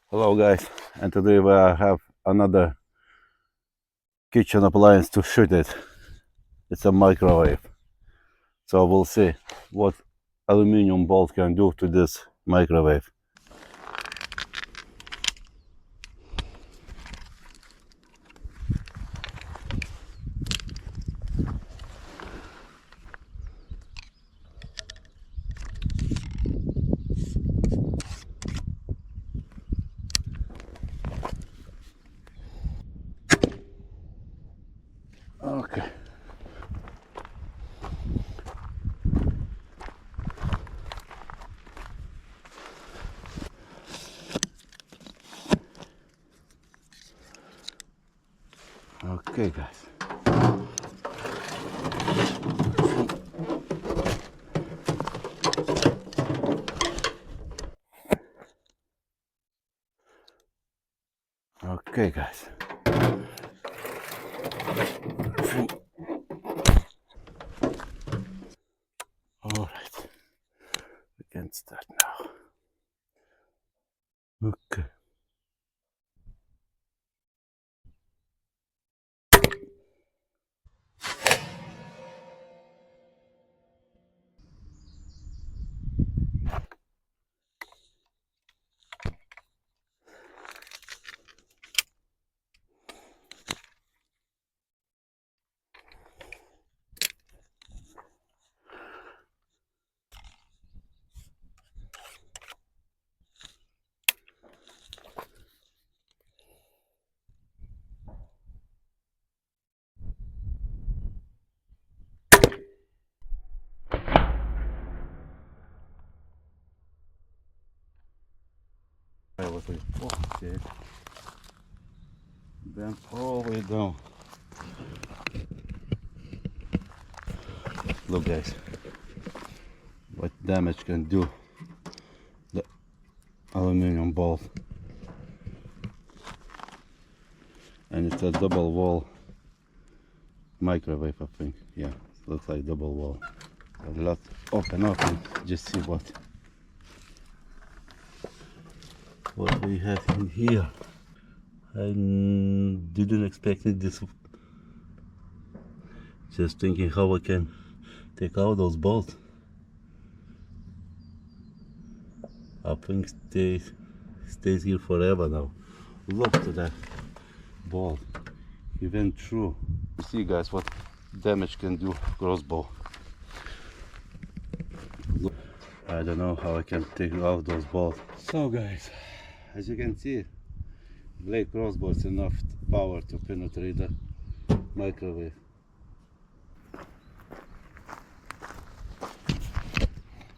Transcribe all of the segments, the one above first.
Hello guys, and today we have another kitchen appliance to shoot it. It's a microwave. So we'll see what aluminum bolt can do to this microwave. Okay. Okay guys. Okay guys. All right. We can start now. Okay. I was like, oh, okay. Then all the way down. Look guys, what damage can do the aluminum bolt. And it's a double wall microwave, I think. Yeah, looks like double wall. So let's open up and just see what we have in here. I didn't expect this. Just thinking how I can take out those bolts. I think stays here forever now. Look to that bolt. He went through. You see guys what damage can do crossbow. Look. I don't know how I can take out those bolts. So guys, as you can see, blade crossbow is enough power to penetrate the microwave.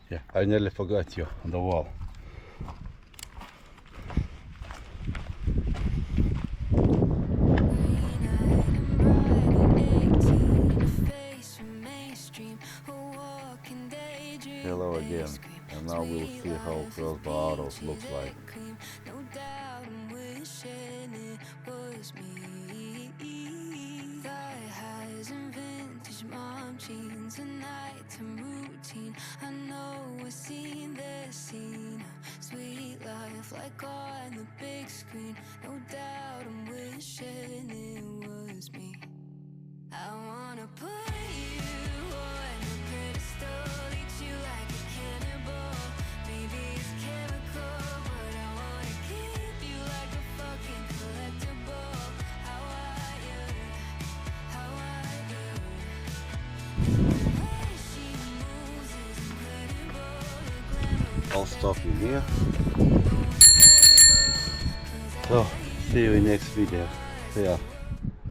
Yeah, I nearly forgot you on the wall. Hello again, and now we'll see how Crossbow Autos looks like. No doubt I'm wishing it was me. Thigh highs and vintage mom jeans, a nighttime routine. I know we've seen this scene, sweet life like on the big screen. No doubt I'm wishing it was me. I wanna put you on a pedestal, eat you like a cannibal. Maybe it's chemical, but I wanna keep you like a fucking collectible. How are you? How are you? The way she moves is incredible. I'll stop you here. So, see you in next video. See ya.